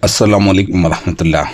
अस्सलाम वालेकुम वरहमतुल्लाह।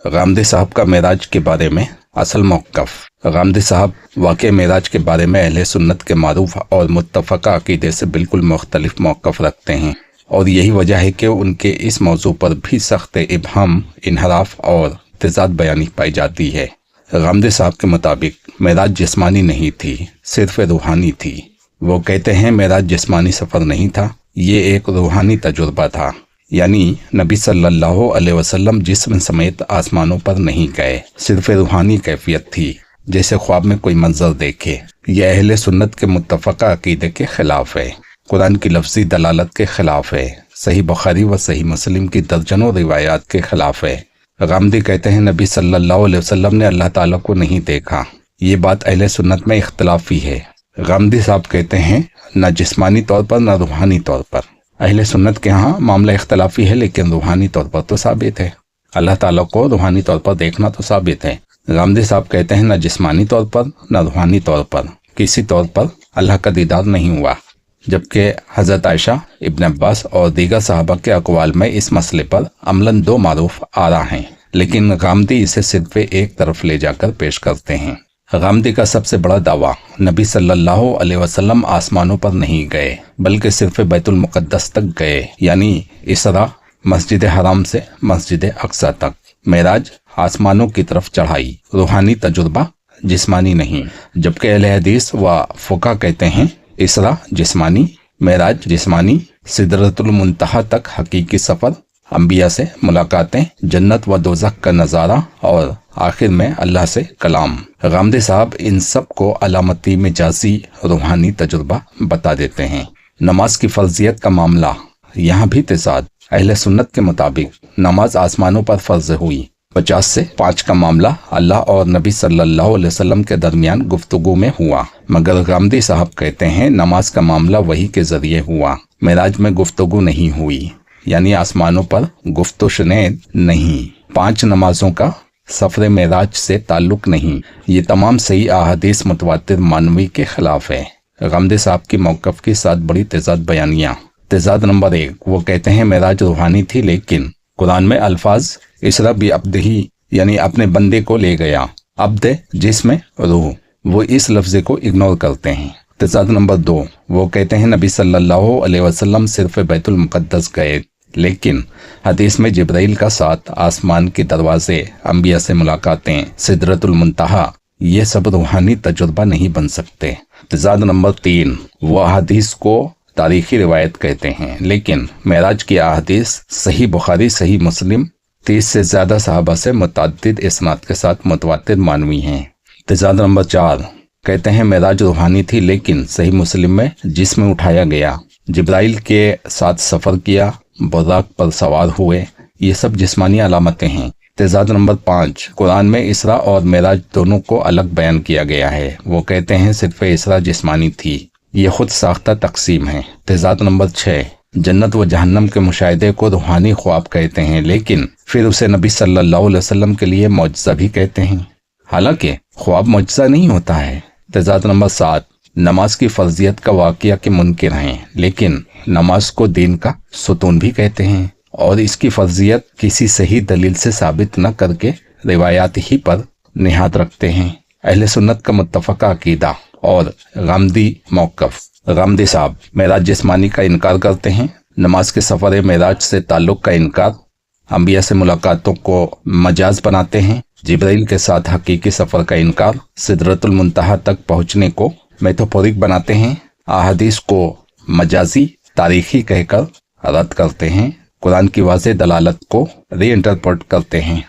गामदी साहब का मेराज के बारे में असल मौक़िफ़। गामदी साहब वाक़ई मेराज के बारे में अहले सुन्नत के मारूफ और मुत्तफ़क़ा अक़ीदे से बिल्कुल मुख्तलिफ मौक़िफ़ रखते हैं, और यही वजह है कि उनके इस मौजू पर भी सख्त इबहम, इनहराफ और तज़ाद बयानी पाई जाती है। गामदी साहब के मुताबिक मेराज जिस्मानी नहीं थी, सिर्फ़ रूहानी थी। वो कहते हैं मेराज जिस्मानी सफ़र नहीं था, ये एक रूहानी तजुर्बा था। यानी नबी सल्लल्लाहु अलैहि वसल्लम जिस्म समेत आसमानों पर नहीं गए, सिर्फ रूहानी कैफियत थी, जैसे ख्वाब में कोई मंजर देखे। यह अहले सुन्नत के मुत्तफ़क़ा अक़ीदे के ख़िलाफ़ है, कुरान की लफ्ज़ी दलालत के ख़िलाफ़ है, सही बुखारी व सही मुस्लिम की दर्जनों रिवायात के ख़िलाफ़ है। गामदी कहते हैं नबी सल्लल्लाहु अलैहि वसल्लम ने अल्लाह ताला को नहीं देखा। ये बात अहले सुन्नत में इख्तिलाफ़ी है। गामदी साहब कहते हैं न जिस्मानी तौर पर न रूहानी तौर पर। अहले सुन्नत के यहाँ मामला इख्तलाफी है, लेकिन रूहानी तौर पर तो साबित है। अल्लाह ताला को रूहानी तौर पर देखना तो साबित है। गामदी साहब कहते हैं न जिस्मानी तौर पर न रूहानी तौर पर किसी तौर पर अल्लाह का दीदार नहीं हुआ, जबकि हज़रत आयशा, इब्न अब्बास और दीगर सहाबा के अक़वाल में इस मसले पर अमलन दो मारूफ आरा हैं, लेकिन गामदी इसे सिर्फ एक तरफ ले जाकर पेश करते हैं। गामदी का सबसे बड़ा दावा नबी सल्लल्लाहु अलैहि वसल्लम आसमानों पर नहीं गए, बल्कि सिर्फ बैतुल मुक़द्दस तक गए, यानी इसरा मस्जिद हराम से मस्जिद अक्सा तक। मेराज आसमानों की तरफ चढ़ाई, रूहानी तजुर्बा, जिस्मानी नहीं। जबकि अहले हदीस व फ़ुक़हा कहते हैं इसरा जिस्मानी, मेराज जिस्मानी, सिदरतुल मुंतहा तक हकीकी सफ़र, अंबिया से मुलाकातें, जन्नत व दोज़ख का नज़ारा और आखिर में अल्लाह से कलाम। गामदी साहब इन सब को अलामती मिजाजी रूहानी तजुर्बा बता देते हैं। नमाज की फ़र्जियत का मामला, यहाँ भी तज़ाद। अहले सुन्नत के मुताबिक नमाज आसमानों पर फ़र्ज हुई। 50 से 5 का मामला अल्लाह और नबी सल्लल्लाहु अलैहि वसल्लम के दरमियान गुफ्तगू में हुआ, मगर गामदी साहब कहते हैं नमाज का मामला वही के ज़रिए हुआ, मेराज में गुफ्तगू नहीं हुई, यानी आसमानों पर गुफ्तशुनीद नहीं। 5 नमाजों का सफ़र मेराज से ताल्लुक़ नहीं। ये तमाम सही अहादीस मुतवातिर मानवी के ख़िलाफ़ है। गामदी साहब की मौक़िफ़ की 7 बड़ी तज़ाद बयानियाँ। तज़ाद नंबर 1, वो कहते हैं मेराज रूहानी थी, लेकिन कुरान में अल्फाज इसरा बि अब्दिही, यानी अपने बंदे को ले गया, अब्द जिसमें रूह, वो इस लफ्ज़ को इग्नोर करते हैं। तज़ाद नंबर 2, वो कहते हैं नबी सल्लल्लाहु अलैहि वसल्लम सिर्फ बैतुल मुक़द्दस गए, लेकिन हदीस में जिब्राइल का साथ, आसमान के दरवाजे, अंबिया से मुलाकातें, सिदरतुल मुंतहा, ये सब रूहानी तजुर्बा नहीं बन सकते। तज़ाद नंबर 3, वो हदीस को तारीख़ी रिवायत कहते हैं, लेकिन मेराज की अहादीस सही बुखारी, सही मुस्लिम, 30 से ज़्यादा सहाबा से मुतअद्दिद इस्नाद के साथ मुतवातिर मानवी हैं। तज़ाद नंबर 4, कहते हैं मेराज रूहानी थी, लेकिन सही मुस्लिम में जिस्म उठाया गया, जिब्राइल के साथ सफ़र किया, बुराक पर सवार हुए, ये सब जिस्मानी अलामतें हैं। तज़ाद नंबर 5, कुरान में इसरा और मेराज दोनों को अलग बयान किया गया है। वो कहते हैं सिर्फ इसरा जिस्मानी थी, ये खुद साख्ता तकसीम है। तज़ाद नंबर 6, जन्नत व जहन्नम के मुशाहिदे को रूहानी ख्वाब कहते हैं, लेकिन फिर उसे नबी सल्लल्लाहु अलैहि वसल्लम के लिए मौजज़ा भी कहते हैं, हालांकि ख्वाब मौजज़ा नहीं होता है। तज़ाद नंबर 7, नमाज की फ़र्जियत का वाक़या के मुनकिर हैं, लेकिन नमाज को दीन का सुतून भी कहते हैं, और इसकी फ़र्जियत किसी सही दलील से साबित न करके रिवायात ही पर निहात रखते हैं। अहले सुन्नत का मुत्तफ़क़ा अक़ीदा और गामदी मौक़िफ़। गामदी साहब मेराज जिस्मानी का इनकार करते हैं, नमाज के सफ़र मेराज से ताल्लुक़ का इनकार, अंबिया से मुलाकातों को मजाज बनाते हैं, जिब्राइल के साथ हकीकी सफ़र का इनकार, सिदरतुल मुंतहा तक पहुँचने को मेटाफोरिक बनाते हैं, अहादीस को मजाजी तारीख़ी कहकर रद्द करते हैं, कुरान की वाज़ेह दलालत को रीइंटरप्रेट करते हैं।